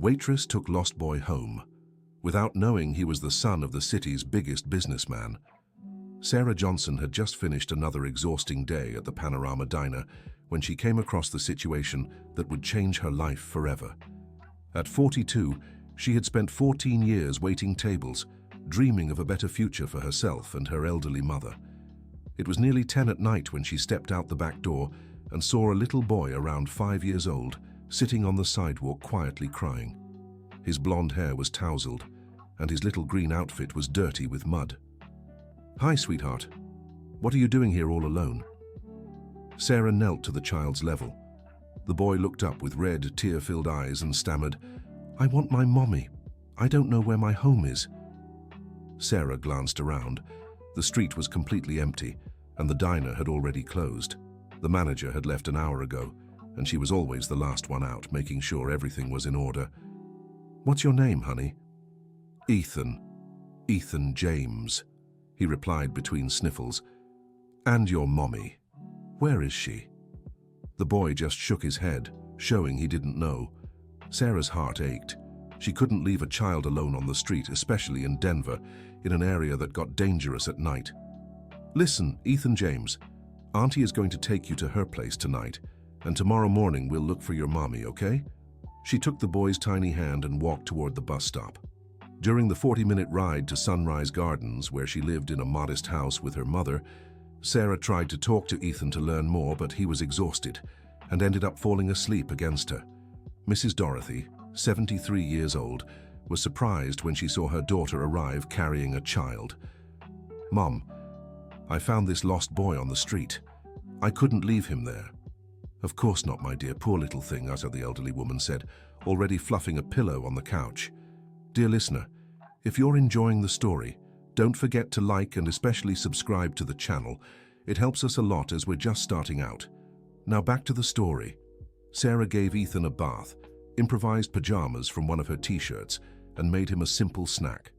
Waitress took Lost Boy home, without knowing he was the son of the city's biggest businessman. Sarah Johnson had just finished another exhausting day at the Panorama Diner when she came across the situation that would change her life forever. At 42, she had spent 14 years waiting tables, dreaming of a better future for herself and her elderly mother. It was nearly 10 at night when she stepped out the back door and saw a little boy around 5 years old sitting on the sidewalk quietly crying. His blonde hair was tousled, and his little green outfit was dirty with mud. "Hi, sweetheart. What are you doing here all alone?" Sarah knelt to the child's level. The boy looked up with red, tear-filled eyes and stammered, "I want my mommy. I don't know where my home is." Sarah glanced around. The street was completely empty, and the diner had already closed. The manager had left an hour ago, and she was always the last one out, making sure everything was in order. "What's your name, honey?" "Ethan. Ethan James," he replied between sniffles. "And your mommy. Where is she?" The boy just shook his head, showing he didn't know. Sarah's heart ached. She couldn't leave a child alone on the street, especially in Denver, in an area that got dangerous at night. "Listen, Ethan James, Auntie is going to take you to her place tonight, and tomorrow morning we'll look for your mommy, okay?" She took the boy's tiny hand and walked toward the bus stop. During the 40-minute ride to Sunrise Gardens, where she lived in a modest house with her mother, Sarah tried to talk to Ethan to learn more, but he was exhausted and ended up falling asleep against her. Mrs. Dorothy, 73 years old, was surprised when she saw her daughter arrive carrying a child. "Mom, I found this lost boy on the street. I couldn't leave him there." "Of course not, my dear, poor little thing," uttered the elderly woman said, already fluffing a pillow on the couch. "Dear listener, if you're enjoying the story, don't forget to like and especially subscribe to the channel. It helps us a lot as we're just starting out. Now back to the story. Sarah gave Ethan a bath, improvised pajamas from one of her t-shirts, and made him a simple snack.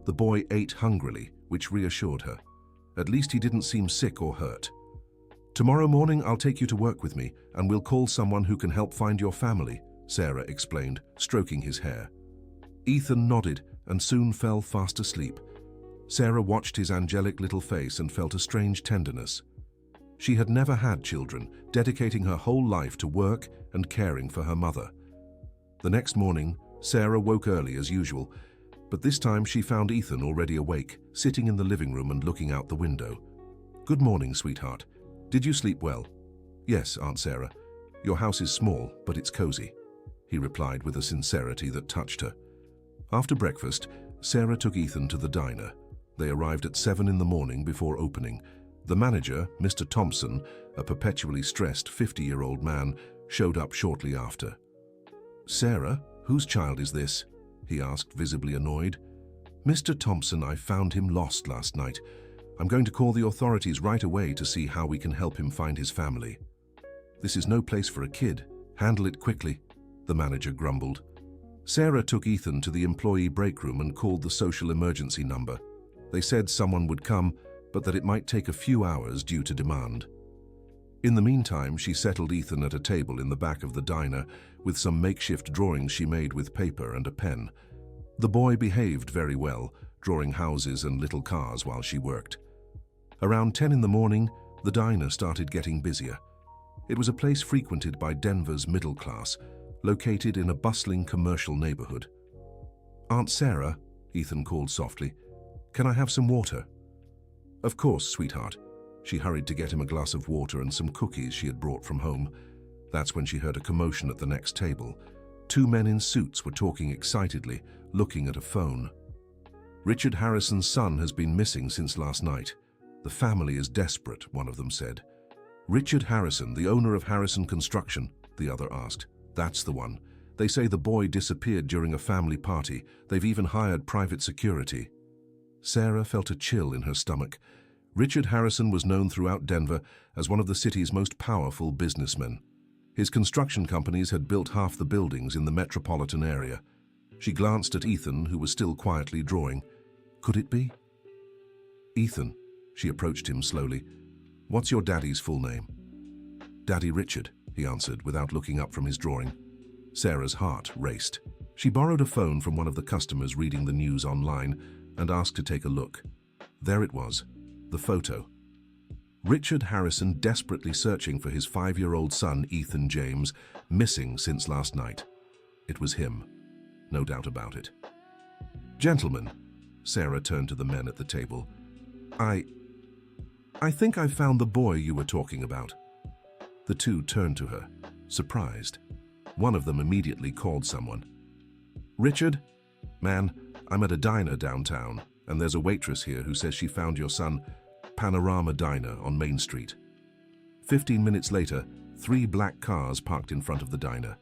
The boy ate hungrily, which reassured her. At least he didn't seem sick or hurt. "Tomorrow morning I'll take you to work with me, and we'll call someone who can help find your family," Sarah explained, stroking his hair. Ethan nodded and soon fell fast asleep. Sarah watched his angelic little face and felt a strange tenderness. She had never had children, dedicating her whole life to work and caring for her mother. The next morning, Sarah woke early as usual, but this time she found Ethan already awake, sitting in the living room and looking out the window. "Good morning, sweetheart. Did you sleep well?" "Yes, Aunt Sarah. Your house is small, but it's cozy," he replied with a sincerity that touched her. After breakfast, Sarah took Ethan to the diner. They arrived at 7 in the morning before opening. The manager, Mr. Thompson, a perpetually stressed 50-year-old man, showed up shortly after. "Sarah, whose child is this?" he asked, visibly annoyed. "Mr. Thompson, I found him lost last night. I'm going to call the authorities right away to see how we can help him find his family." "This is no place for a kid. Handle it quickly," the manager grumbled. Sarah took Ethan to the employee break room and called the social emergency number. They said someone would come, but that it might take a few hours due to demand. In the meantime, she settled Ethan at a table in the back of the diner with some makeshift drawings she made with paper and a pen. The boy behaved very well, drawing houses and little cars while she worked. Around 10 in the morning, the diner started getting busier. It was a place frequented by Denver's middle class, located in a bustling commercial neighborhood. "Aunt Sarah," Ethan called softly, "can I have some water?" "Of course, sweetheart." She hurried to get him a glass of water and some cookies she had brought from home. That's when she heard a commotion at the next table. 2 men in suits were talking excitedly, looking at a phone. "Richard Harrison's son has been missing since last night. The family is desperate," one of them said. "Richard Harrison, the owner of Harrison Construction?" the other asked. "That's the one. They say the boy disappeared during a family party. They've even hired private security." Sarah felt a chill in her stomach. Richard Harrison was known throughout Denver as one of the city's most powerful businessmen. His construction companies had built half the buildings in the metropolitan area. She glanced at Ethan, who was still quietly drawing. Could it be? "Ethan," she approached him slowly, "what's your daddy's full name?" "Daddy Richard," he answered without looking up from his drawing. Sarah's heart raced. She borrowed a phone from one of the customers reading the news online and asked to take a look. There it was, the photo. Richard Harrison desperately searching for his 5-year-old son, Ethan James, missing since last night. It was him, no doubt about it. "Gentlemen," Sarah turned to the men at the table, I think I've found the boy you were talking about." The two turned to her, surprised. One of them immediately called someone. "Richard? Man, I'm at a diner downtown, and there's a waitress here who says she found your son, Panorama Diner on Main Street." 15 minutes later, 3 black cars parked in front of the diner.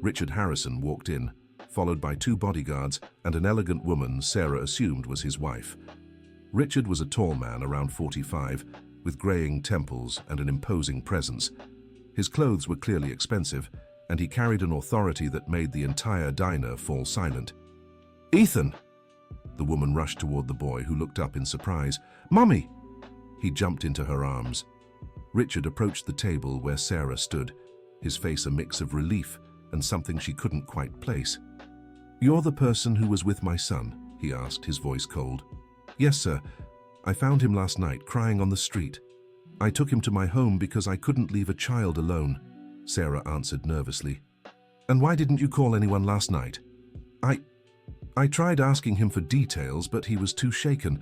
Richard Harrison walked in, followed by 2 bodyguards and an elegant woman Sarah assumed was his wife. Richard was a tall man around 45, with graying temples and an imposing presence. His clothes were clearly expensive, and he carried an authority that made the entire diner fall silent. "Ethan!" The woman rushed toward the boy, who looked up in surprise. "Mummy!" He jumped into her arms. Richard approached the table where Sarah stood, his face a mix of relief and something she couldn't quite place. "You're the person who was with my son?" he asked, his voice cold. "Yes, sir. I found him last night, crying on the street. I took him to my home because I couldn't leave a child alone," Sarah answered nervously. "And why didn't you call anyone last night?" I tried asking him for details, but he was too shaken.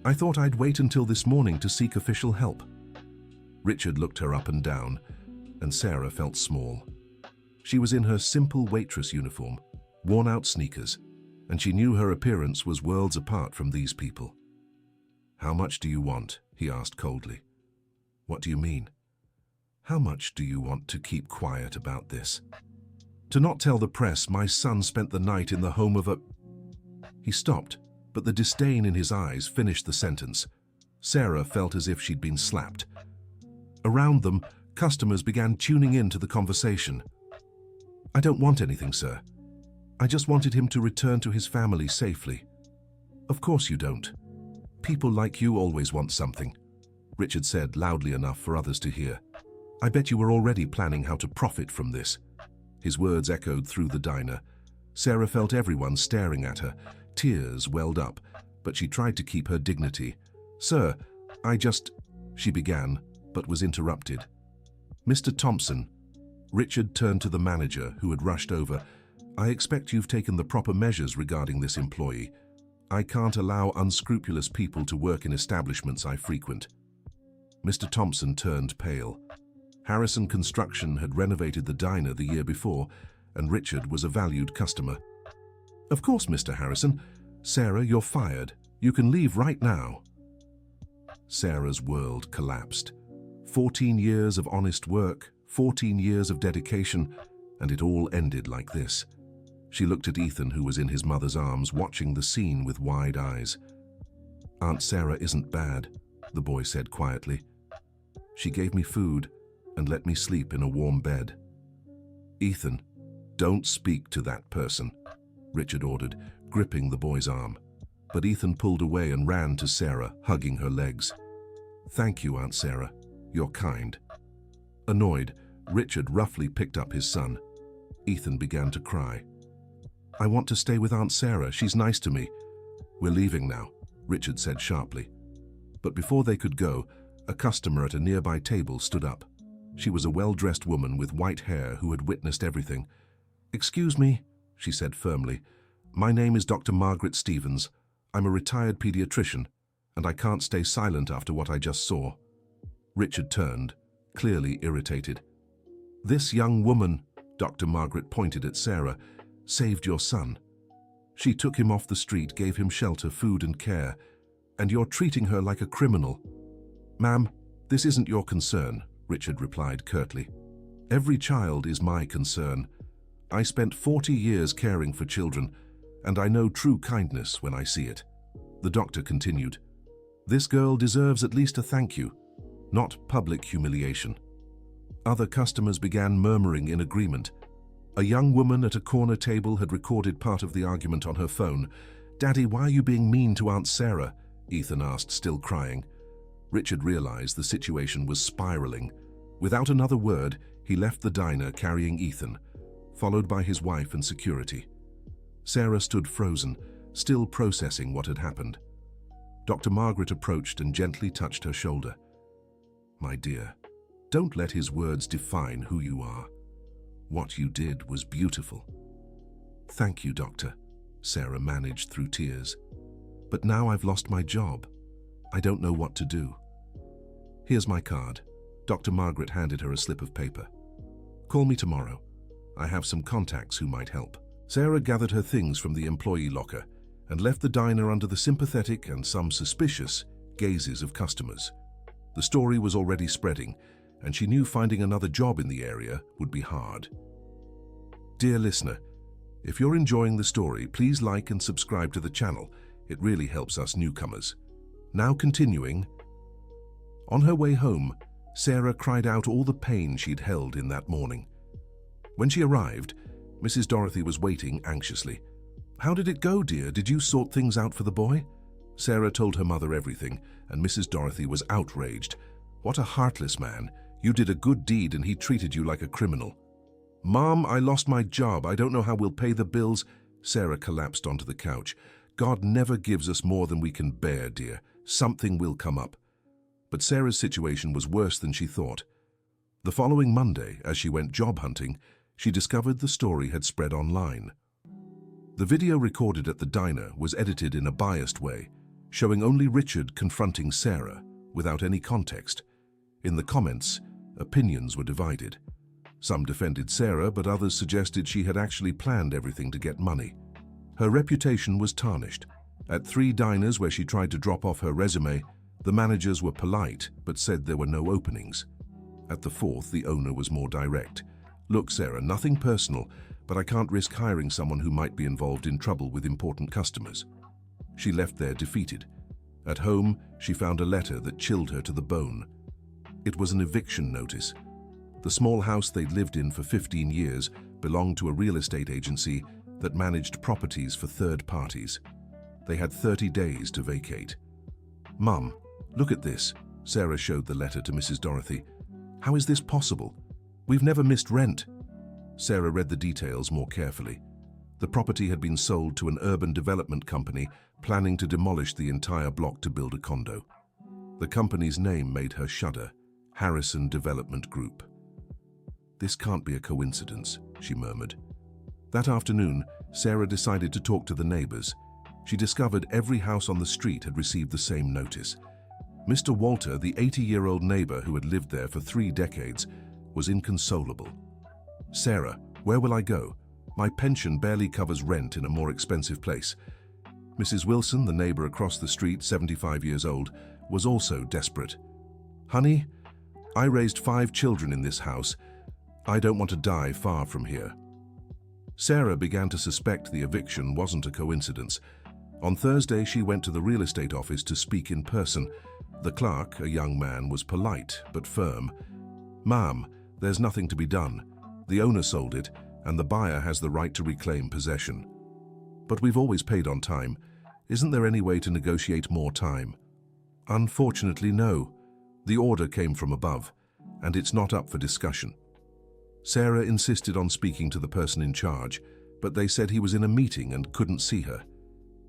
I thought I'd wait until this morning to seek official help." Richard looked her up and down, and Sarah felt small. She was in her simple waitress uniform, worn-out sneakers, and she knew her appearance was worlds apart from these people. "How much do you want?" he asked coldly. "What do you mean?" "How much do you want to keep quiet about this?" "To not tell the press my son spent the night in the home of a—" He stopped, but the disdain in his eyes finished the sentence. Sarah felt as if she'd been slapped. Around them, customers began tuning in to the conversation. "I don't want anything, sir. I just wanted him to return to his family safely." "Of course you don't. People like you always want something," Richard said loudly enough for others to hear. "I bet you were already planning how to profit from this." His words echoed through the diner. Sarah felt everyone staring at her. Tears welled up, but she tried to keep her dignity. "Sir, she began, but was interrupted. "Mr. Thompson," Richard turned to the manager, who had rushed over. "I expect you've taken the proper measures regarding this employee. I can't allow unscrupulous people to work in establishments I frequent." Mr. Thompson turned pale. Harrison Construction had renovated the diner the year before, and Richard was a valued customer. "Of course, Mr. Harrison. Sarah, you're fired. You can leave right now." Sarah's world collapsed. 14 years of honest work, 14 years of dedication, and it all ended like this. She looked at Ethan, who was in his mother's arms, watching the scene with wide eyes. "Aunt Sarah isn't bad," the boy said quietly. "She gave me food and let me sleep in a warm bed." "Ethan, don't speak to that person," Richard ordered, gripping the boy's arm. But Ethan pulled away and ran to Sarah, hugging her legs. "Thank you, Aunt Sarah. You're kind." Annoyed, Richard roughly picked up his son. Ethan began to cry. "I want to stay with Aunt Sarah. She's nice to me." "We're leaving now," Richard said sharply. But before they could go, a customer at a nearby table stood up. She was a well-dressed woman with white hair who had witnessed everything. "Excuse me," she said firmly. "My name is Dr. Margaret Stevens. I'm a retired pediatrician, and I can't stay silent after what I just saw." Richard turned, clearly irritated. "This young woman," Dr. Margaret pointed at Sarah, "saved your son. She took him off the street, gave him shelter, food and care, and you're treating her like a criminal." "Ma'am, this isn't your concern," Richard replied curtly. "Every child is my concern. I spent 40 years caring for children, and I know true kindness when I see it." The doctor continued, "This girl deserves at least a thank you, not public humiliation." Other customers began murmuring in agreement. A young woman at a corner table had recorded part of the argument on her phone. "Daddy, why are you being mean to Aunt Sarah?" Ethan asked, still crying. Richard realized the situation was spiraling. Without another word, he left the diner carrying Ethan, followed by his wife and security. Sarah stood frozen, still processing what had happened. Dr. Margaret approached and gently touched her shoulder. "My dear, don't let his words define who you are. What you did was beautiful." "Thank you, Doctor," Sarah managed through tears. "But now I've lost my job. I don't know what to do." "Here's my card." Dr. Margaret handed her a slip of paper. "Call me tomorrow. I have some contacts who might help." Sarah gathered her things from the employee locker and left the diner under the sympathetic and some suspicious gazes of customers. The story was already spreading, and she knew finding another job in the area would be hard. Dear listener, if you're enjoying the story, please like and subscribe to the channel. It really helps us newcomers. Now continuing. On her way home, Sarah cried out all the pain she'd held in that morning. When she arrived, Mrs. Dorothy was waiting anxiously. "How did it go, dear? Did you sort things out for the boy?" Sarah told her mother everything, and Mrs. Dorothy was outraged. "What a heartless man. You did a good deed and he treated you like a criminal." "Mom, I lost my job. I don't know how we'll pay the bills." Sarah collapsed onto the couch. "God never gives us more than we can bear, dear. Something will come up." But Sarah's situation was worse than she thought. The following Monday, as she went job hunting, she discovered the story had spread online. The video recorded at the diner was edited in a biased way, showing only Richard confronting Sarah, without any context. In the comments, opinions were divided. Some defended Sarah, but others suggested she had actually planned everything to get money. Her reputation was tarnished. At 3 diners where she tried to drop off her resume, the managers were polite, but said there were no openings. At the 4th, the owner was more direct. "Look, Sarah, nothing personal, but I can't risk hiring someone who might be involved in trouble with important customers." She left there defeated. At home, she found a letter that chilled her to the bone. It was an eviction notice. The small house they'd lived in for 15 years belonged to a real estate agency that managed properties for third parties. They had 30 days to vacate. "Mum, look at this." Sarah showed the letter to Mrs. Dorothy. "How is this possible? We've never missed rent." Sarah read the details more carefully. The property had been sold to an urban development company planning to demolish the entire block to build a condo. The company's name made her shudder: Harrison Development Group. "This can't be a coincidence," she murmured. That afternoon, Sarah decided to talk to the neighbors. She discovered every house on the street had received the same notice. Mr. Walter, the 80-year-old neighbor who had lived there for 3 decades, was inconsolable. "Sarah, where will I go? My pension barely covers rent in a more expensive place." Mrs. Wilson, the neighbor across the street, 75 years old, was also desperate. "Honey, I raised 5 children in this house. I don't want to die far from here." Sarah began to suspect the eviction wasn't a coincidence. On Thursday, she went to the real estate office to speak in person. The clerk, a young man, was polite but firm. "Ma'am, there's nothing to be done. The owner sold it, and the buyer has the right to reclaim possession." "But we've always paid on time. Isn't there any way to negotiate more time?" "Unfortunately, no. The order came from above, and it's not up for discussion." Sarah insisted on speaking to the person in charge, but they said he was in a meeting and couldn't see her.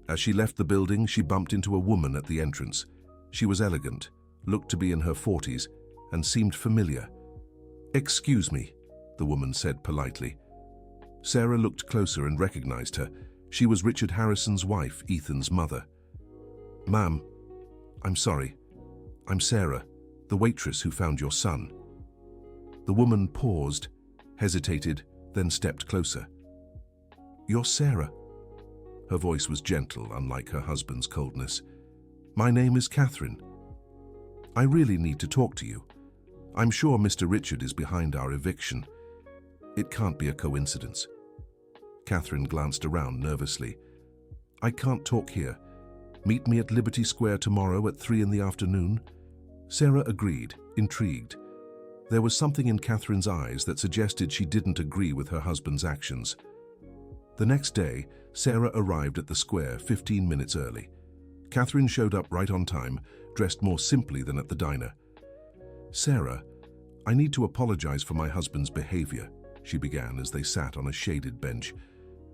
As she left the building, she bumped into a woman at the entrance. She was elegant, looked to be in her 40s, and seemed familiar. "Excuse me," the woman said politely. Sarah looked closer and recognized her. She was Richard Harrison's wife, Ethan's mother. "Ma'am, I'm sorry. I'm Sarah, the waitress who found your son." The woman paused, hesitated, then stepped closer. "You're Sarah." Her voice was gentle, unlike her husband's coldness. "My name is Catherine. I really need to talk to you. I'm sure Mr. Richard is behind our eviction. It can't be a coincidence." Catherine glanced around nervously. "I can't talk here. Meet me at Liberty Square tomorrow at 3 in the afternoon." Sarah agreed, intrigued. There was something in Catherine's eyes that suggested she didn't agree with her husband's actions. The next day, Sarah arrived at the square 15 minutes early. Catherine showed up right on time, dressed more simply than at the diner. "Sarah, I need to apologize for my husband's behavior," she began as they sat on a shaded bench.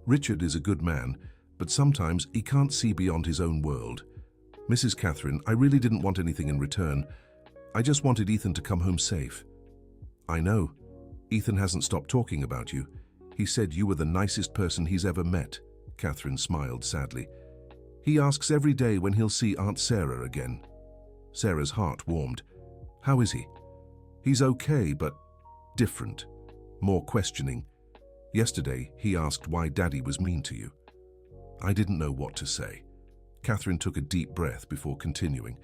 Richard is a good man, but sometimes he can't see beyond his own world. Mrs. Catherine, I really didn't want anything in return. I just wanted Ethan to come home safe. I know. Ethan hasn't stopped talking about you. He said you were the nicest person he's ever met. Catherine smiled sadly. He asks every day when he'll see Aunt Sarah again. Sarah's heart warmed. How is he? He's okay, but different. More questioning. Yesterday, he asked why Daddy was mean to you. I didn't know what to say. Catherine took a deep breath before continuing.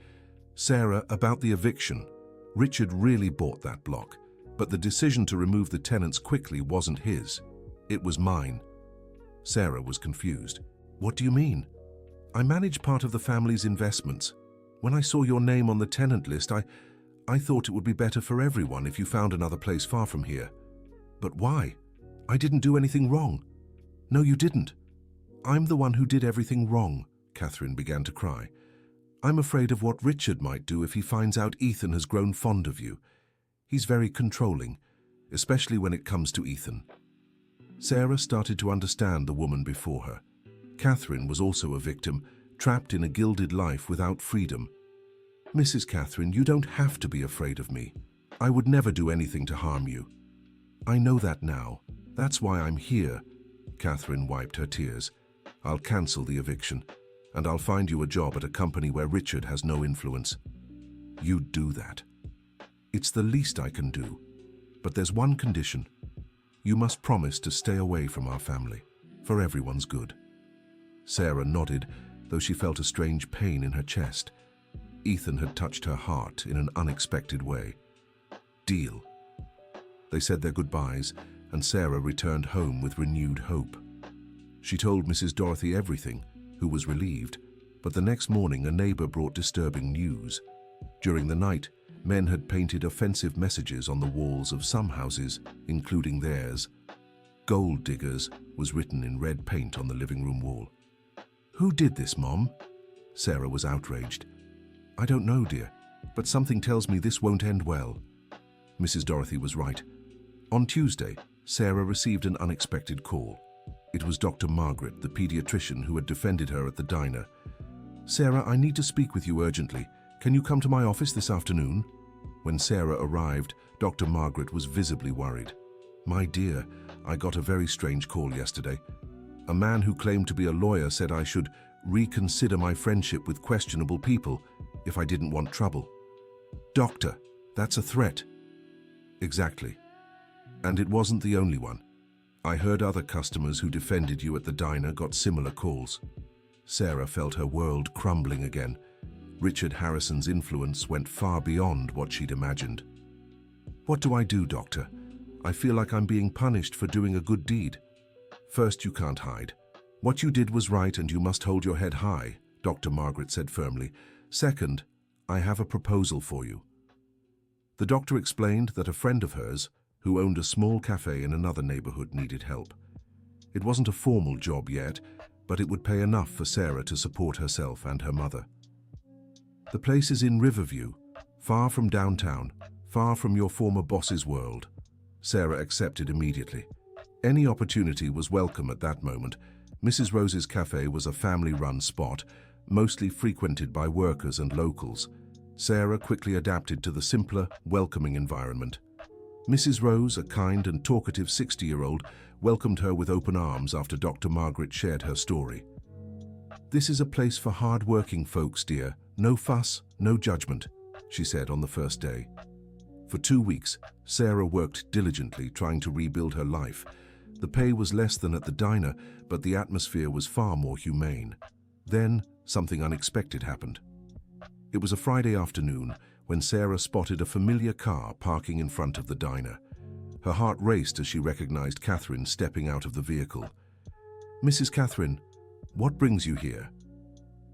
Sarah, about the eviction. Richard really bought that block, but the decision to remove the tenants quickly wasn't his. It was mine. Sarah was confused. What do you mean? I manage part of the family's investments. When I saw your name on the tenant list, I thought it would be better for everyone if you found another place far from here. But why? I didn't do anything wrong. No, you didn't. I'm the one who did everything wrong. Catherine began to cry. I'm afraid of what Richard might do if he finds out Ethan has grown fond of you. He's very controlling, especially when it comes to Ethan. Sarah started to understand the woman before her. Catherine was also a victim, trapped in a gilded life without freedom. Mrs. Catherine, you don't have to be afraid of me. I would never do anything to harm you. I know that now. That's why I'm here. Catherine wiped her tears. I'll cancel the eviction, and I'll find you a job at a company where Richard has no influence. You'd do that. It's the least I can do. But there's one condition. You must promise to stay away from our family, for everyone's good. Sarah nodded, though she felt a strange pain in her chest. Ethan had touched her heart in an unexpected way. Deal. They said their goodbyes, and Sarah returned home with renewed hope. She told Mrs. Dorothy everything, who was relieved, but the next morning a neighbor brought disturbing news. During the night, men had painted offensive messages on the walls of some houses, including theirs. Gold diggers was written in red paint on the living room wall. Who did this, Mom? Sarah was outraged. I don't know, dear, but something tells me this won't end well. Mrs. Dorothy was right. On Tuesday, Sarah received an unexpected call. It was Dr. Margaret, the pediatrician who had defended her at the diner. Sarah, I need to speak with you urgently. Can you come to my office this afternoon? When Sarah arrived, Dr. Margaret was visibly worried. My dear, I got a very strange call yesterday. A man who claimed to be a lawyer said I should reconsider my friendship with questionable people if I didn't want trouble. Doctor, that's a threat. Exactly. And it wasn't the only one. I heard other customers who defended you at the diner got similar calls. Sarah felt her world crumbling again. Richard Harrison's influence went far beyond what she'd imagined. What do I do, Doctor? I feel like I'm being punished for doing a good deed. First, you can't hide. What you did was right and you must hold your head high, Dr. Margaret said firmly. Second, I have a proposal for you. The doctor explained that a friend of hers, who owned a small cafe in another neighborhood, needed help. It wasn't a formal job yet, but it would pay enough for Sarah to support herself and her mother. The place is in Riverview, far from downtown, far from your former boss's world. Sarah accepted immediately. Any opportunity was welcome at that moment. Mrs. Rose's cafe was a family-run spot, mostly frequented by workers and locals. Sarah quickly adapted to the simpler, welcoming environment. Mrs. Rose, a kind and talkative 60-year-old, welcomed her with open arms after Dr. Margaret shared her story. This is a place for hard-working folks, dear. No fuss, no judgment, she said on the first day. For 2 weeks, Sarah worked diligently trying to rebuild her life. The pay was less than at the diner, but the atmosphere was far more humane. Then, something unexpected happened. It was a Friday afternoon when Sarah spotted a familiar car parking in front of the diner. Her heart raced as she recognized Catherine stepping out of the vehicle. Mrs. Catherine, what brings you here?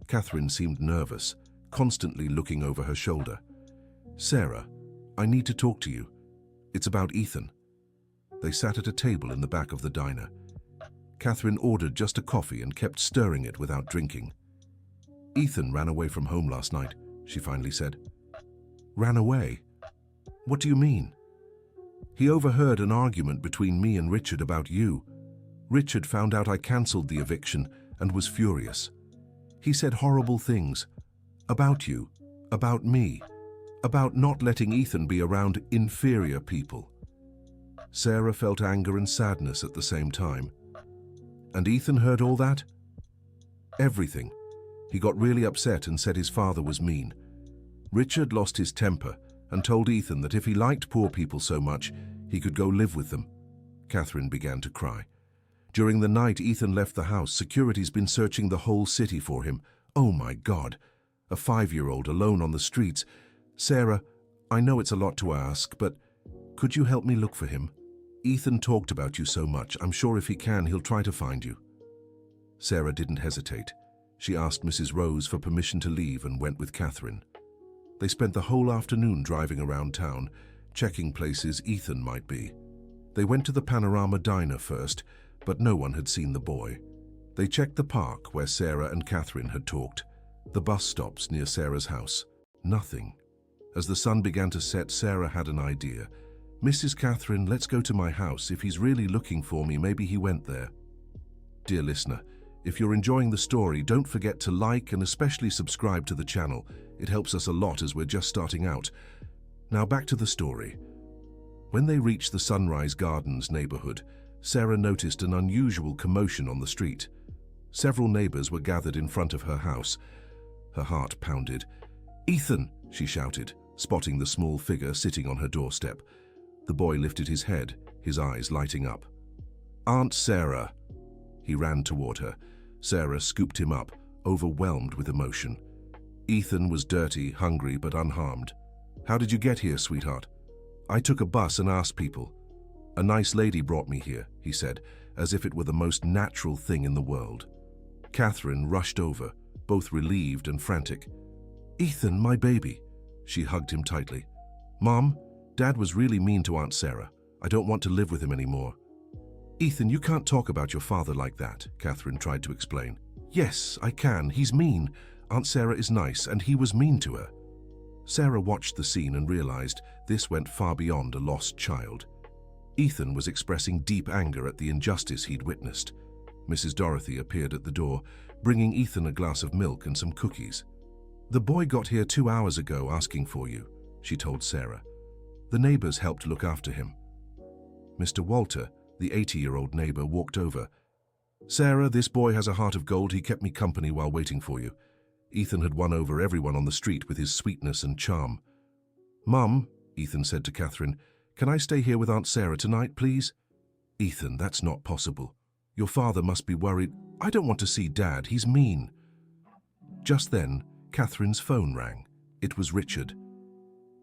Catherine seemed nervous, constantly looking over her shoulder. Sarah, I need to talk to you. It's about Ethan. They sat at a table in the back of the diner. Catherine ordered just a coffee and kept stirring it without drinking. Ethan ran away from home last night, she finally said. Ran away? What do you mean? He overheard an argument between me and Richard about you. Richard found out I cancelled the eviction and was furious. He said horrible things about you, about me, about not letting Ethan be around inferior people. Sarah felt anger and sadness at the same time. And Ethan heard all that? Everything. He got really upset and said his father was mean. Richard lost his temper and told Ethan that if he liked poor people so much, he could go live with them. Catherine began to cry. During the night Ethan left the house, security's been searching the whole city for him. Oh my God! A 5-year-old alone on the streets. Sarah, I know it's a lot to ask, but could you help me look for him? Ethan talked about you so much. I'm sure if he can, he'll try to find you. Sarah didn't hesitate. She asked Mrs. Rose for permission to leave and went with Catherine. They spent the whole afternoon driving around town, checking places Ethan might be. They went to the Panorama Diner first, but no one had seen the boy. They checked the park where Sarah and Catherine had talked, the bus stops near Sarah's house. Nothing. As the sun began to set, Sarah had an idea. Mrs. Catherine, let's go to my house. If he's really looking for me, maybe he went there. Dear listener, if you're enjoying the story, don't forget to like and especially subscribe to the channel. It helps us a lot as we're just starting out. Now back to the story. When they reached the Sunrise Gardens neighborhood, Sarah noticed an unusual commotion on the street. Several neighbors were gathered in front of her house. Her heart pounded. "Ethan!" she shouted, spotting the small figure sitting on her doorstep. The boy lifted his head, his eyes lighting up. "Aunt Sarah!" He ran toward her. Sarah scooped him up, overwhelmed with emotion. Ethan was dirty, hungry, but unharmed. "How did you get here, sweetheart?" "I took a bus and asked people. A nice lady brought me here," he said, as if it were the most natural thing in the world. Catherine rushed over, both relieved and frantic. "Ethan, my baby." She hugged him tightly. "Mom, Dad was really mean to Aunt Sarah. I don't want to live with him anymore." "Ethan, you can't talk about your father like that," Catherine tried to explain. "Yes, I can. He's mean. Aunt Sarah is nice, and he was mean to her." Sarah watched the scene and realized this went far beyond a lost child. Ethan was expressing deep anger at the injustice he'd witnessed. Mrs. Dorothy appeared at the door, bringing Ethan a glass of milk and some cookies. "The boy got here 2 hours ago asking for you," she told Sarah. "The neighbors helped look after him." Mr. Walter, the 80-year-old neighbor, walked over. "Sarah, this boy has a heart of gold. He kept me company while waiting for you." Ethan had won over everyone on the street with his sweetness and charm. "Mum," Ethan said to Catherine, "can I stay here with Aunt Sarah tonight, please?" "Ethan, that's not possible. Your father must be worried." "I don't want to see Dad. He's mean." Just then, Catherine's phone rang. It was Richard.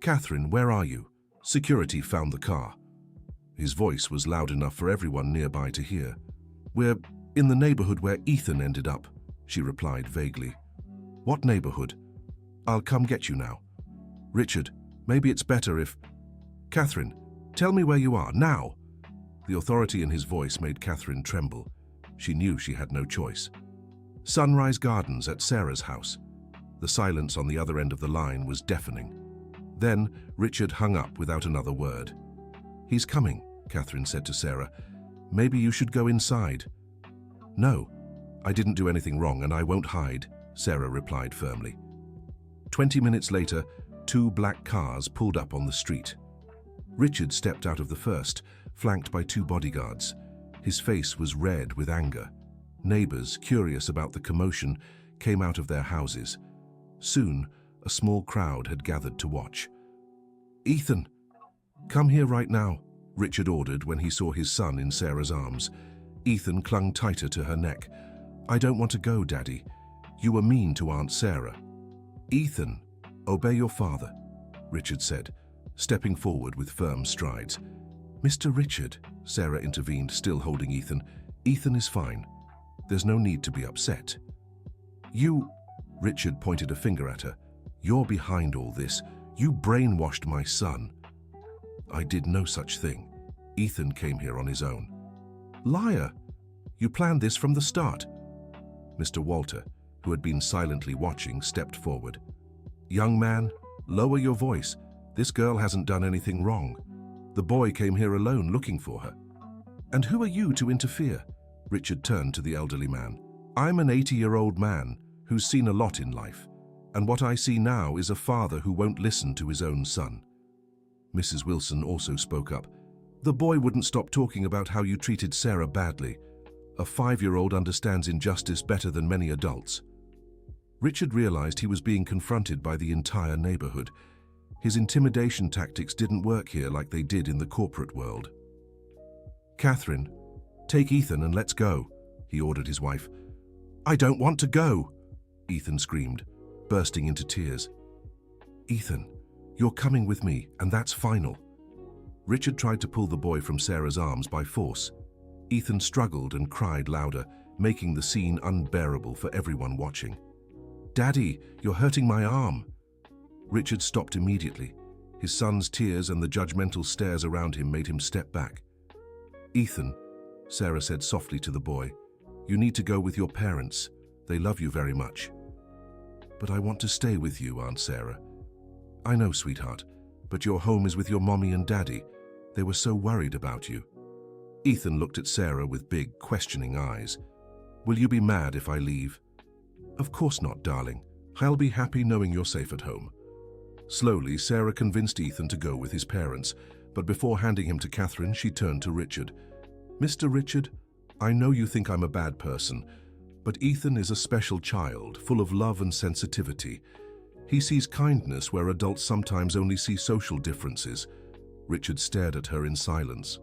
"Catherine, where are you?" "Security found the car." His voice was loud enough for everyone nearby to hear. "We're in the neighborhood where Ethan ended up," she replied vaguely. "What neighborhood?" "I'll come get you now." "Richard, maybe it's better if—" "Catherine, tell me where you are, now!" The authority in his voice made Catherine tremble. She knew she had no choice. Sunrise Gardens at Sarah's house. The silence on the other end of the line was deafening. Then Richard hung up without another word. "He's coming," Catherine said to Sarah. "Maybe you should go inside." "No, I didn't do anything wrong and I won't hide," Sarah replied firmly. 20 minutes later, 2 black cars pulled up on the street. Richard stepped out of the first, flanked by 2 bodyguards. His face was red with anger. Neighbors, curious about the commotion, came out of their houses. Soon, a small crowd had gathered to watch. "Ethan, come here right now," Richard ordered when he saw his son in Sarah's arms. Ethan clung tighter to her neck. "I don't want to go, Daddy. You were mean to Aunt Sarah." "Ethan, obey your father," Richard said, stepping forward with firm strides. "Mr. Richard," Sarah intervened, still holding Ethan. "Ethan is fine. There's no need to be upset." "You—" Richard pointed a finger at her. "You're behind all this. You brainwashed my son." "I did no such thing. Ethan came here on his own." "Liar! You planned this from the start." Mr. Walter, who had been silently watching, stepped forward. "Young man, lower your voice. This girl hasn't done anything wrong. The boy came here alone looking for her. And who are you to interfere?" Richard turned to the elderly man. "I'm an 80-year-old man who's seen a lot in life, and what I see now is a father who won't listen to his own son." Mrs. Wilson also spoke up. "The boy wouldn't stop talking about how you treated Sarah badly. A 5-year-old understands injustice better than many adults." Richard realized he was being confronted by the entire neighborhood. His intimidation tactics didn't work here like they did in the corporate world. "Catherine, take Ethan and let's go," he ordered his wife. "I don't want to go," Ethan screamed, bursting into tears. "Ethan, you're coming with me, and that's final." Richard tried to pull the boy from Sarah's arms by force. Ethan struggled and cried louder, making the scene unbearable for everyone watching. "Daddy, you're hurting my arm." Richard stopped immediately. His son's tears and the judgmental stares around him made him step back. "Ethan," Sarah said softly to the boy, "you need to go with your parents. They love you very much." "But I want to stay with you, Aunt Sarah." "I know, sweetheart, but your home is with your mommy and daddy. They were so worried about you." Ethan looked at Sarah with big, questioning eyes. "Will you be mad if I leave?" "Of course not, darling. I'll be happy knowing you're safe at home." Slowly, Sarah convinced Ethan to go with his parents, but before handing him to Catherine, she turned to Richard. "Mr. Richard, I know you think I'm a bad person, but Ethan is a special child, full of love and sensitivity. He sees kindness where adults sometimes only see social differences." Richard stared at her in silence.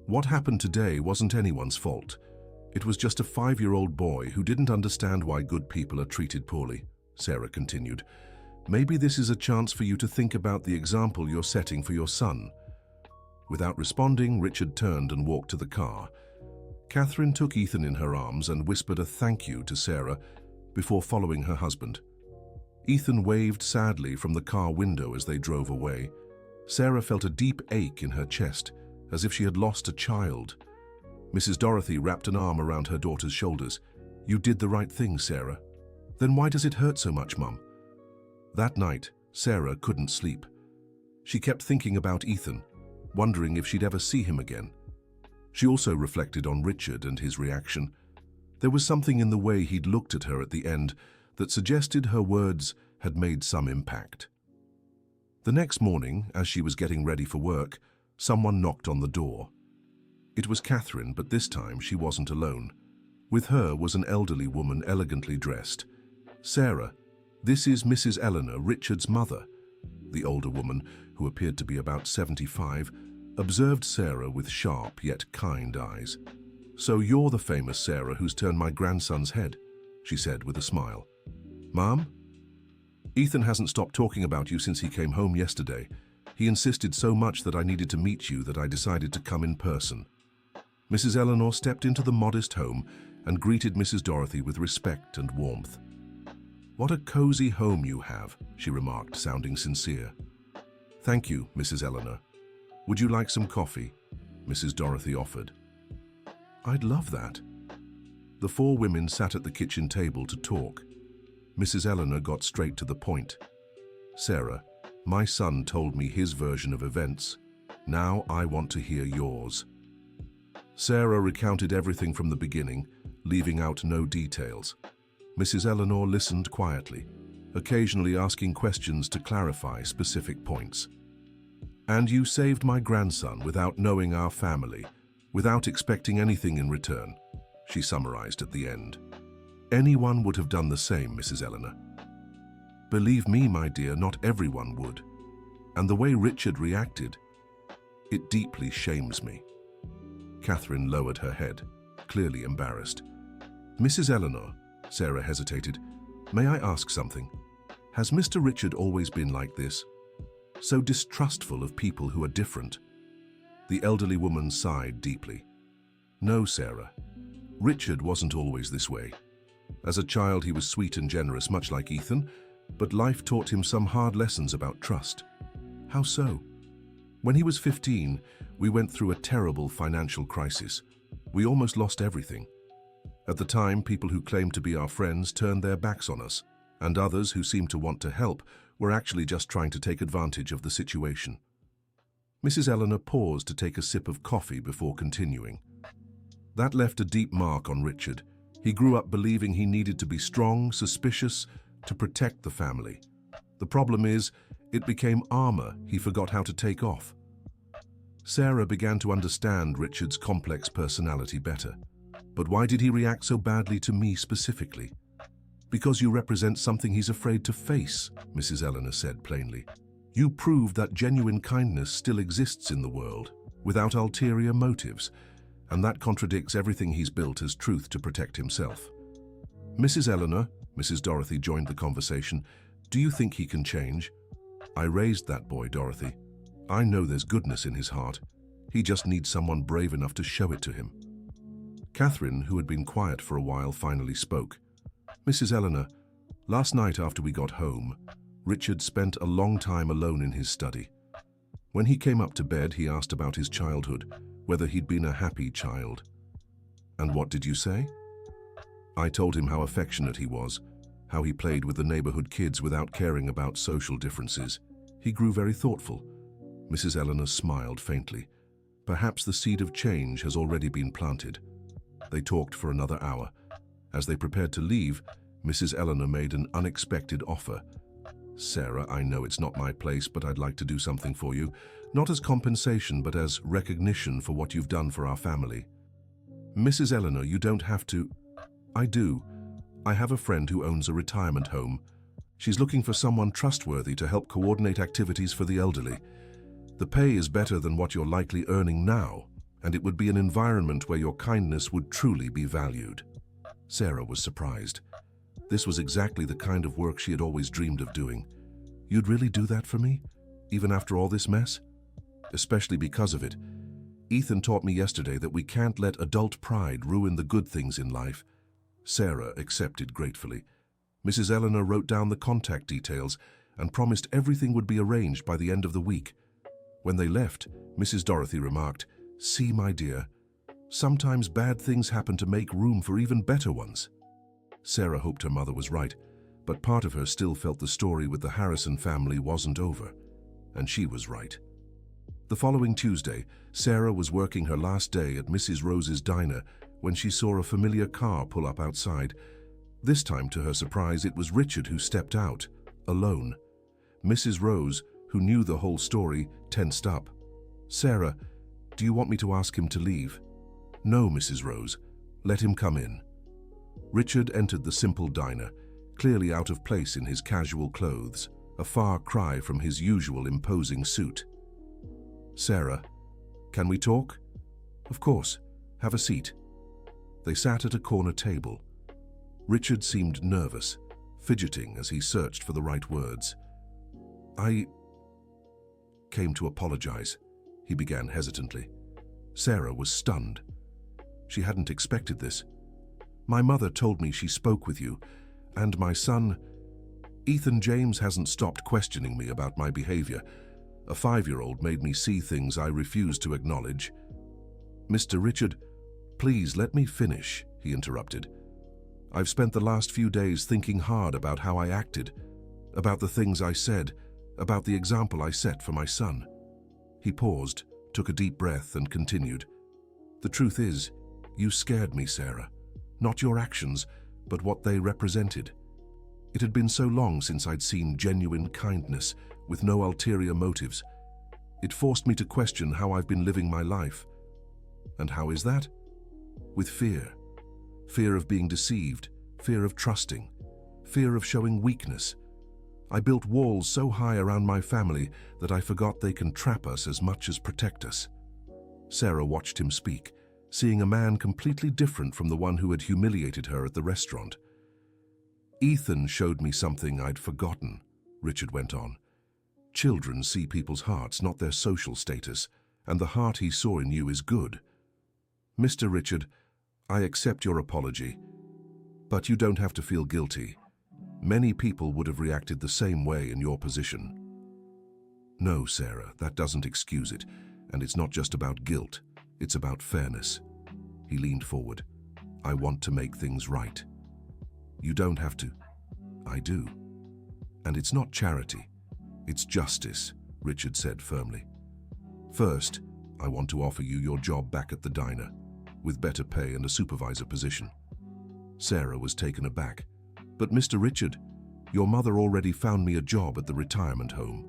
"What happened today wasn't anyone's fault. It was just a 5-year-old boy who didn't understand why good people are treated poorly," Sarah continued. "Maybe this is a chance for you to think about the example you're setting for your son." Without responding, Richard turned and walked to the car. Catherine took Ethan in her arms and whispered a thank you to Sarah before following her husband. Ethan waved sadly from the car window as they drove away. Sarah felt a deep ache in her chest, as if she had lost a child. Mrs. Dorothy wrapped an arm around her daughter's shoulders. "You did the right thing, Sarah." "Then why does it hurt so much, Mum?" That night, Sarah couldn't sleep. She kept thinking about Ethan, wondering if she'd ever see him again. She also reflected on Richard and his reaction. There was something in the way he'd looked at her at the end that suggested her words had made some impact. The next morning, as she was getting ready for work, someone knocked on the door. It was Catherine, but this time she wasn't alone. With her was an elderly woman elegantly dressed. "Sarah, this is Mrs. Eleanor, Richard's mother." The older woman, who appeared to be about 75, observed Sarah with sharp yet kind eyes. "So you're the famous Sarah who's turned my grandson's head," she said with a smile. "Mom? Ethan hasn't stopped talking about you since he came home yesterday. He insisted so much that I needed to meet you that I decided to come in person." Mrs. Eleanor stepped into the modest home and greeted Mrs. Dorothy with respect and warmth. "What a cozy home you have," she remarked, sounding sincere. "Thank you, Mrs. Eleanor. Would you like some coffee?" Mrs. Dorothy offered. "I'd love that." The 4 women sat at the kitchen table to talk. Mrs. Eleanor got straight to the point. "Sarah, my son told me his version of events. Now I want to hear yours." Sarah recounted everything from the beginning, leaving out no details. Mrs. Eleanor listened quietly, occasionally asking questions to clarify specific points. "And you saved my grandson without knowing our family, without expecting anything in return," she summarized at the end. "Anyone would have done the same, Mrs. Eleanor." "Believe me, my dear, not everyone would. And the way Richard reacted, it deeply shames me." Catherine lowered her head, clearly embarrassed. "Mrs. Eleanor," Sarah hesitated, "may I ask something? Has Mr. Richard always been like this? So distrustful of people who are different?" The elderly woman sighed deeply. "No, Sarah. Richard wasn't always this way. As a child, he was sweet and generous, much like Ethan, but life taught him some hard lessons about trust." "How so?" "When he was 15, we went through a terrible financial crisis. We almost lost everything. At the time, people who claimed to be our friends turned their backs on us, and others who seemed to want to help were actually just trying to take advantage of the situation." Mrs. Eleanor paused to take a sip of coffee before continuing. That left a deep mark on Richard. He grew up believing he needed to be strong, suspicious, to protect the family. The problem is, it became armor he forgot how to take off. Sarah began to understand Richard's complex personality better. But why did he react so badly to me specifically? Because you represent something he's afraid to face, Mrs. Eleanor said plainly. You proved that genuine kindness still exists in the world, without ulterior motives, and that contradicts everything he's built as truth to protect himself. Mrs. Eleanor, Mrs. Dorothy joined the conversation. Do you think he can change? I raised that boy, Dorothy. I know there's goodness in his heart. He just needs someone brave enough to show it to him. Catherine, who had been quiet for a while, finally spoke. Mrs. Eleanor, last night after we got home, Richard spent a long time alone in his study. When he came up to bed, he asked about his childhood, whether he'd been a happy child. And what did you say? I told him how affectionate he was, how he played with the neighborhood kids without caring about social differences. He grew very thoughtful. Mrs. Eleanor smiled faintly. Perhaps the seed of change has already been planted. They talked for another hour. As they prepared to leave, Mrs. Eleanor made an unexpected offer. Sarah, I know it's not my place, but I'd like to do something for you. Not as compensation, but as recognition for what you've done for our family. Mrs. Eleanor, you don't have to. I do. I have a friend who owns a retirement home. She's looking for someone trustworthy to help coordinate activities for the elderly. The pay is better than what you're likely earning now, and it would be an environment where your kindness would truly be valued. Sarah was surprised. This was exactly the kind of work she had always dreamed of doing. You'd really do that for me, even after all this mess? Especially because of it. Ethan taught me yesterday that we can't let adult pride ruin the good things in life. Sarah accepted gratefully. Mrs. Eleanor wrote down the contact details and promised everything would be arranged by the end of the week. When they left, Mrs. Dorothy remarked, "See, my dear, sometimes bad things happen to make room for even better ones." Sarah hoped her mother was right, but part of her still felt the story with the Harrison family wasn't over, and she was right. The following Tuesday, Sarah was working her last day at Mrs. Rose's diner when she saw a familiar car pull up outside. This time, to her surprise, it was Richard who stepped out, alone. Mrs. Rose, who knew the whole story, tensed up. "Sarah, do you want me to ask him to leave?" "No, Mrs. Rose. Let him come in." Richard entered the simple diner, clearly out of place in his casual clothes, a far cry from his usual imposing suit. "Sarah, can we talk?" "Of course. Have a seat." They sat at a corner table. Richard seemed nervous, fidgeting as he searched for the right words. "I came to apologize," he began hesitantly. Sarah was stunned. She hadn't expected this. "My mother told me she spoke with you, and my son, Ethan James, hasn't stopped questioning me about my behavior. A 5-year-old made me see things I refuse to acknowledge." "Mr. Richard, please let me finish," he interrupted. "I've spent the last few days thinking hard about how I acted, about the things I said, about the example I set for my son." He paused, took a deep breath, and continued. "The truth is, you scared me, Sarah. Not your actions, but what they represented. It had been so long since I'd seen genuine kindness, with no ulterior motives. It forced me to question how I've been living my life. And how is that? With fear. Fear of being deceived, fear of trusting, fear of showing weakness. I built walls so high around my family that I forgot they can trap us as much as protect us." Sarah watched him speak, seeing a man completely different from the one who had humiliated her at the restaurant. "Ethan showed me something I'd forgotten," Richard went on. "Children see people's hearts, not their social status, and the heart he saw in you is good. Mr. Richard, I accept your apology, but you don't have to feel guilty. Many people would have reacted the same way in your position." "No, Sarah, that doesn't excuse it, and it's not just about guilt, it's about fairness." He leaned forward. "I want to make things right. You don't have to. I do. And it's not charity, it's justice," Richard said firmly. "First, I want to offer you your job back at the diner. with better pay and a supervisor position. Sarah was taken aback. "But Mr. Richard, your mother already found me a job at the retirement home."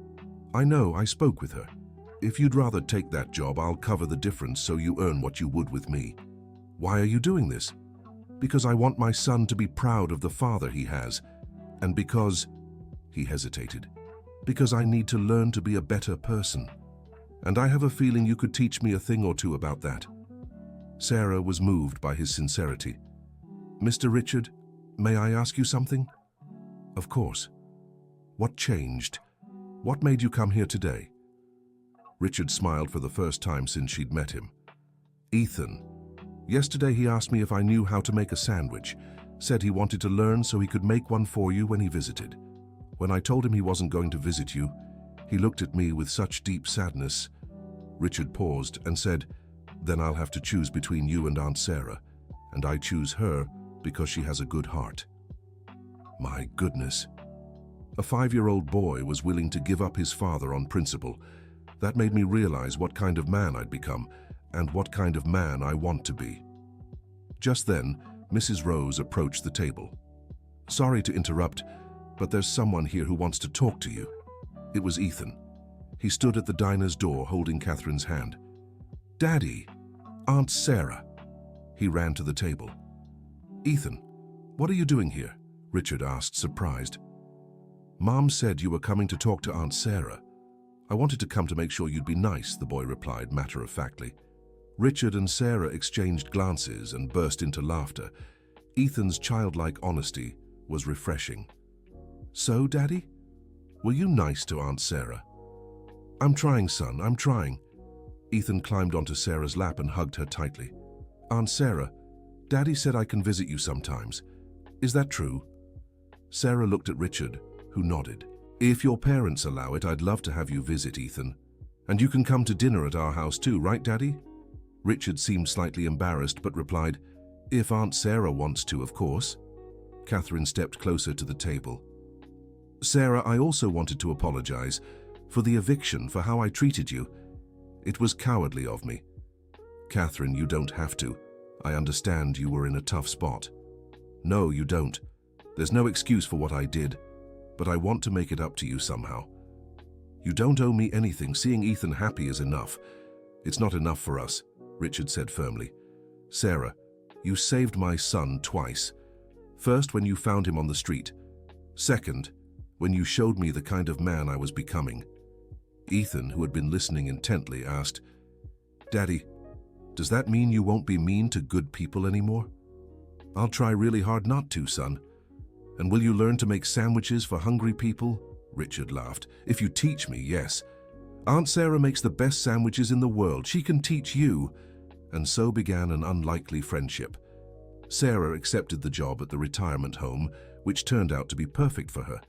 "I know, I spoke with her. If you'd rather take that job, I'll cover the difference so you earn what you would with me." "Why are you doing this?" "Because I want my son to be proud of the father he has, and because—" he hesitated, "because I need to learn to be a better person. And I have a feeling you could teach me a thing or two about that." Sarah was moved by his sincerity. "Mr. Richard, may I ask you something?" "Of course. What changed? What made you come here today?" Richard smiled for the first time since she'd met him. "Ethan. Yesterday he asked me if I knew how to make a sandwich, said he wanted to learn so he could make one for you when he visited. When I told him he wasn't going to visit you, he looked at me with such deep sadness." Richard paused and said, "Then I'll have to choose between you and Aunt Sarah, and I choose her because she has a good heart." My goodness. A 5-year-old boy was willing to give up his father on principle. That made me realize what kind of man I'd become and what kind of man I want to be. Just then, Mrs. Rose approached the table. "Sorry to interrupt, but there's someone here who wants to talk to you." It was Ethan. He stood at the diner's door holding Catherine's hand. "Daddy, Aunt Sarah." He ran to the table. "Ethan, what are you doing here?" Richard asked, surprised. "Mom said you were coming to talk to Aunt Sarah. I wanted to come to make sure you'd be nice," the boy replied matter-of-factly. Richard and Sarah exchanged glances and burst into laughter. Ethan's childlike honesty was refreshing. "So, Daddy? Were you nice to Aunt Sarah?" "I'm trying, son, I'm trying." Ethan climbed onto Sarah's lap and hugged her tightly. "Aunt Sarah, Daddy said I can visit you sometimes. Is that true?" Sarah looked at Richard, who nodded. "If your parents allow it, I'd love to have you visit, Ethan. And you can come to dinner at our house too, right, Daddy?" Richard seemed slightly embarrassed but replied, "If Aunt Sarah wants to, of course." Catherine stepped closer to the table. "Sarah, I also wanted to apologize for the eviction, for how I treated you. It was cowardly of me." "Catherine, you don't have to. I understand you were in a tough spot." "No, you don't. There's no excuse for what I did, but I want to make it up to you somehow." "You don't owe me anything. Seeing Ethan happy is enough." "It's not enough for us," Richard said firmly. "Sarah, you saved my son twice. First, when you found him on the street. Second, when you showed me the kind of man I was becoming." Ethan, who had been listening intently, asked, "Daddy, does that mean you won't be mean to good people anymore?" "I'll try really hard not to, son." "And will you learn to make sandwiches for hungry people?" Richard laughed. "If you teach me, yes. Aunt Sarah makes the best sandwiches in the world. She can teach you." And so began an unlikely friendship. Sarah accepted the job at the retirement home, which turned out to be perfect for her.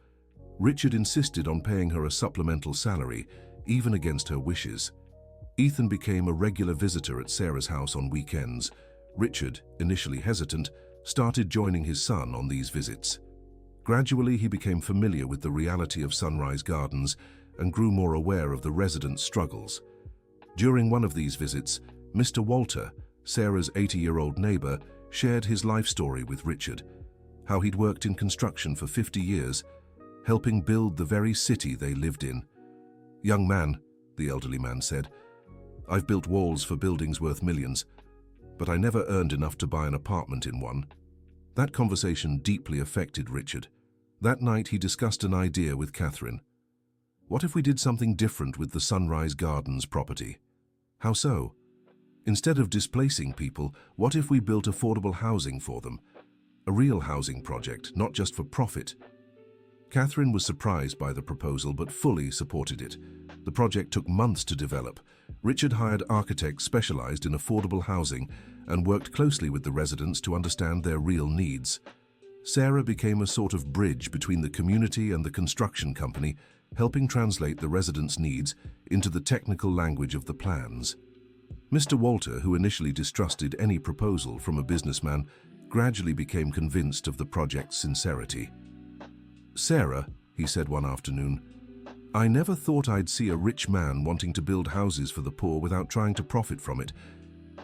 Richard insisted on paying her a supplemental salary, even against her wishes. Ethan became a regular visitor at Sarah's house on weekends. Richard, initially hesitant, started joining his son on these visits. Gradually, he became familiar with the reality of Sunrise Gardens and grew more aware of the residents' struggles. During one of these visits, Mr. Walter, Sarah's 80-year-old neighbor, shared his life story with Richard, how he'd worked in construction for 50 years, helping build the very city they lived in. "Young man," the elderly man said, "I've built walls for buildings worth millions, but I never earned enough to buy an apartment in one." That conversation deeply affected Richard. That night he discussed an idea with Catherine. "What if we did something different with the Sunrise Gardens property?" "How so?" "Instead of displacing people, what if we built affordable housing for them? A real housing project, not just for profit." Catherine was surprised by the proposal but fully supported it. The project took months to develop. Richard hired architects specialized in affordable housing and worked closely with the residents to understand their real needs. Sarah became a sort of bridge between the community and the construction company, helping translate the residents' needs into the technical language of the plans. Mr. Walter, who initially distrusted any proposal from a businessman, gradually became convinced of the project's sincerity. "Sarah," he said one afternoon, "I never thought I'd see a rich man wanting to build houses for the poor without trying to profit from it.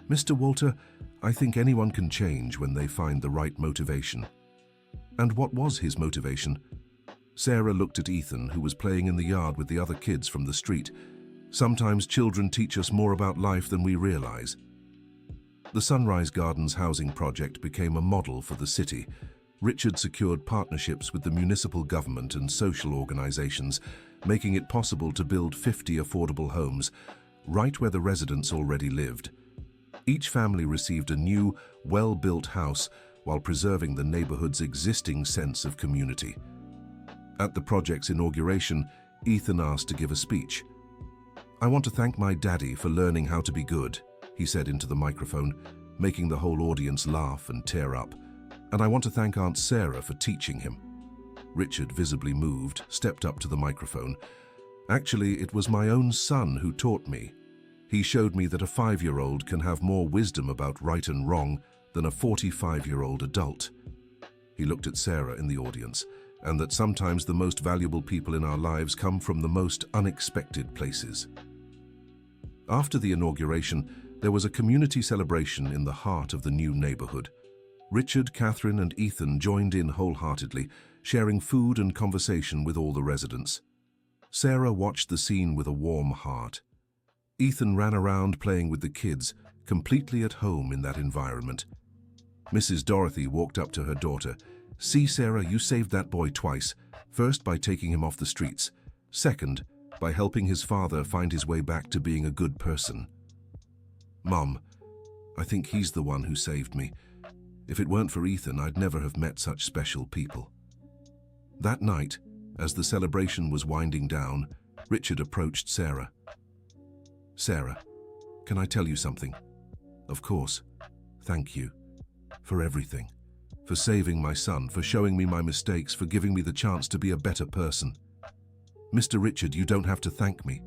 Mr. Walter, I think anyone can change when they find the right motivation. And what was his motivation? Sarah looked at Ethan, who was playing in the yard with the other kids from the street. Sometimes children teach us more about life than we realize. The Sunrise Gardens housing project became a model for the city. Richard secured partnerships with the municipal government and social organizations, making it possible to build 50 affordable homes, right where the residents already lived. Each family received a new, well-built house while preserving the neighborhood's existing sense of community. At the project's inauguration, Ethan asked to give a speech. "I want to thank my daddy for learning how to be good," he said into the microphone, making the whole audience laugh and tear up. "And I want to thank Aunt Sarah for teaching him." Richard, visibly moved, stepped up to the microphone. "Actually, it was my own son who taught me. He showed me that a 5-year-old can have more wisdom about right and wrong than a 45-year-old adult." He looked at Sarah in the audience, and that sometimes the most valuable people in our lives come from the most unexpected places. After the inauguration, there was a community celebration in the heart of the new neighborhood. Richard, Catherine, and Ethan joined in wholeheartedly, sharing food and conversation with all the residents. Sarah watched the scene with a warm heart. Ethan ran around playing with the kids, completely at home in that environment. Mrs. Dorothy walked up to her daughter. "See, Sarah, you saved that boy twice. First, by taking him off the streets. Second, by helping his father find his way back to being a good person." "Mom, I think he's the one who saved me. If it weren't for Ethan, I'd never have met such special people." That night, as the celebration was winding down, Richard approached Sarah. "Sarah, can I tell you something?" "Of course. Thank you. For everything. For saving my son, for showing me my mistakes, for giving me the chance to be a better person." "Mr. Richard, you don't have to thank me.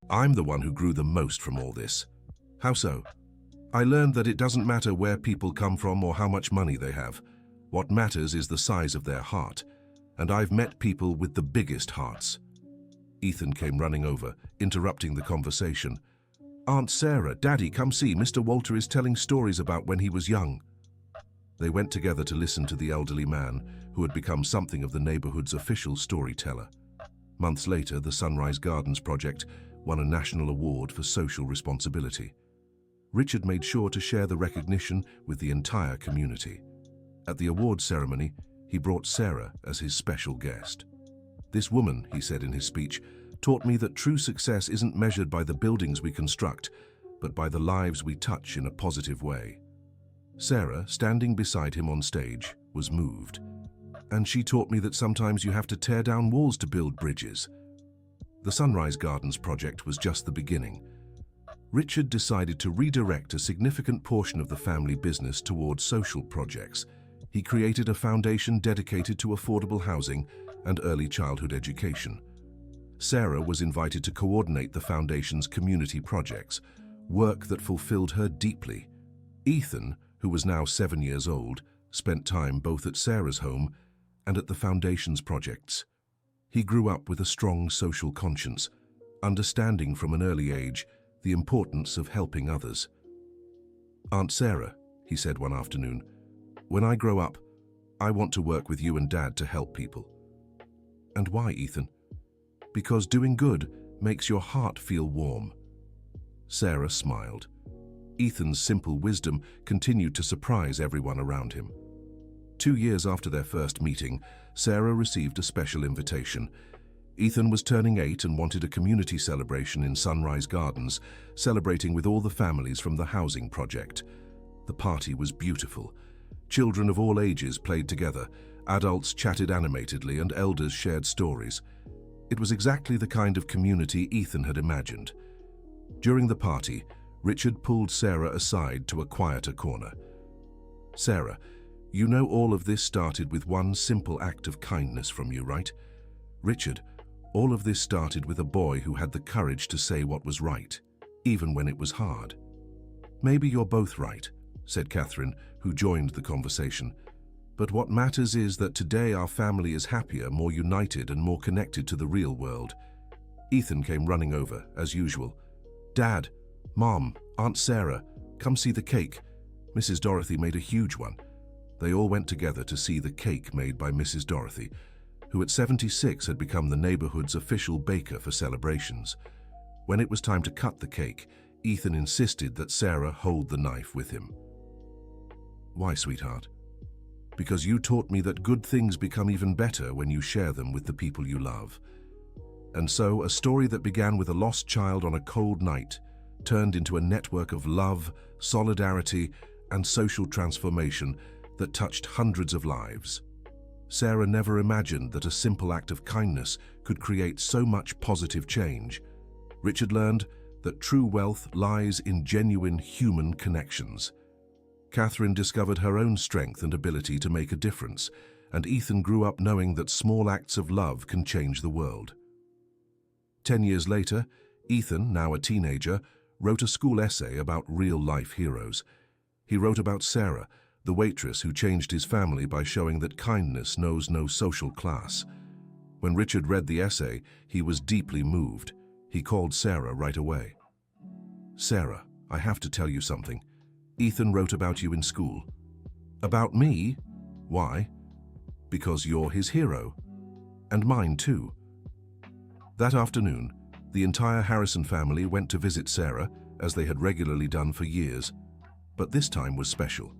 I'm the one who grew the most from all this." "How so?" "I learned that it doesn't matter where people come from or how much money they have. What matters is the size of their heart. And I've met people with the biggest hearts." Ethan came running over, interrupting the conversation. "Aunt Sarah, Daddy, come see. Mr. Walter is telling stories about when he was young." They went together to listen to the elderly man, who had become something of the neighborhood's official storyteller. Months later, the Sunrise Gardens project won a national award for social responsibility. Richard made sure to share the recognition with the entire community. At the award ceremony, he brought Sarah as his special guest. "This woman," he said in his speech, "taught me that true success isn't measured by the buildings we construct, but by the lives we touch in a positive way." Sarah, standing beside him on stage, was moved. "And she taught me that sometimes you have to tear down walls to build bridges." The Sunrise Gardens project was just the beginning. Richard decided to redirect a significant portion of the family business towards social projects. He created a foundation dedicated to affordable housing and early childhood education. Sarah was invited to coordinate the foundation's community projects, work that fulfilled her deeply. Ethan, who was now 7 years old, spent time both at Sarah's home and at the foundation's projects. He grew up with a strong social conscience, understanding from an early age the importance of helping others. "Aunt Sarah," he said one afternoon, "when I grow up, I want to work with you and Dad to help people." "And why, Ethan?" "Because doing good makes your heart feel warm." Sarah smiled. Ethan's simple wisdom continued to surprise everyone around him. 2 years after their first meeting, Sarah received a special invitation. Ethan was turning 8 and wanted a community celebration in Sunrise Gardens, celebrating with all the families from the housing project. The party was beautiful. Children of all ages played together, adults chatted animatedly, and elders shared stories. It was exactly the kind of community Ethan had imagined. During the party, Richard pulled Sarah aside to a quieter corner. "Sarah, you know all of this started with one simple act of kindness from you, right?" "Richard, all of this started with a boy who had the courage to say what was right, even when it was hard." "Maybe you're both right," said Catherine, who joined the conversation. "But what matters is that today our family is happier, more united, and more connected to the real world." Ethan came running over, as usual. "Dad, Mom, Aunt Sarah, come see the cake. Mrs. Dorothy made a huge one. They all went together to see the cake made by Mrs. Dorothy, who at 76 had become the neighborhood's official baker for celebrations. When it was time to cut the cake, Ethan insisted that Sarah hold the knife with him. Why, sweetheart? Because you taught me that good things become even better when you share them with the people you love. And so, a story that began with a lost child on a cold night turned into a network of love, solidarity, and social transformation that touched hundreds of lives. Sarah never imagined that a simple act of kindness could create so much positive change. Richard learned that true wealth lies in genuine human connections. Catherine discovered her own strength and ability to make a difference, and Ethan grew up knowing that small acts of love can change the world. 10 years later, Ethan, now a teenager, wrote a school essay about real-life heroes. He wrote about Sarah, the waitress who changed his family by showing that kindness knows no social class. When Richard read the essay, he was deeply moved. He called Sarah right away. "Sarah, I have to tell you something. Ethan wrote about you in school." "About me? Why?" "Because you're his hero. And mine too." That afternoon, the entire Harrison family went to visit Sarah, as they had regularly done for years. But this time was special.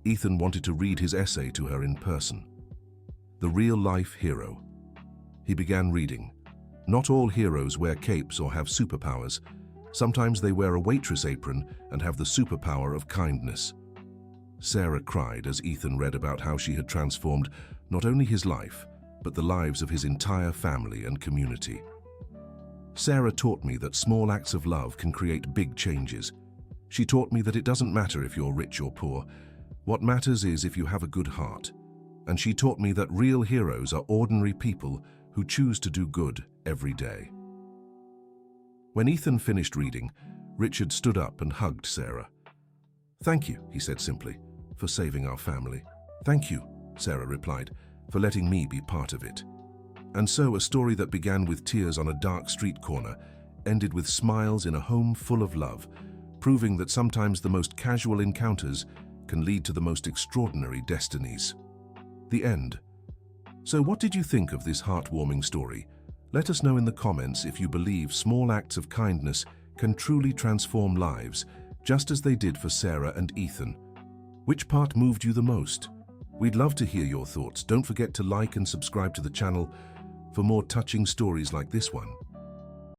Ethan wanted to read his essay to her in person. The real-life hero. He began reading. Not all heroes wear capes or have superpowers. Sometimes they wear a waitress apron and have the superpower of kindness. Sarah cried as Ethan read about how she had transformed not only his life, but the lives of his entire family and community. Sarah taught me that small acts of love can create big changes. She taught me that it doesn't matter if you're rich or poor. What matters is if you have a good heart. And she taught me that real heroes are ordinary people who choose to do good every day. When Ethan finished reading, Richard stood up and hugged Sarah. "Thank you," he said simply, "for saving our family." "Thank you," Sarah replied, "for letting me be part of it." And so a story that began with tears on a dark street corner ended with smiles in a home full of love, proving that sometimes the most casual encounters can lead to the most extraordinary destinies. The end. So what did you think of this heartwarming story? Let us know in the comments if you believe small acts of kindness can truly transform lives, just as they did for Sarah and Ethan. Which part moved you the most? We'd love to hear your thoughts. Don't forget to like and subscribe to the channel for more touching stories like this one.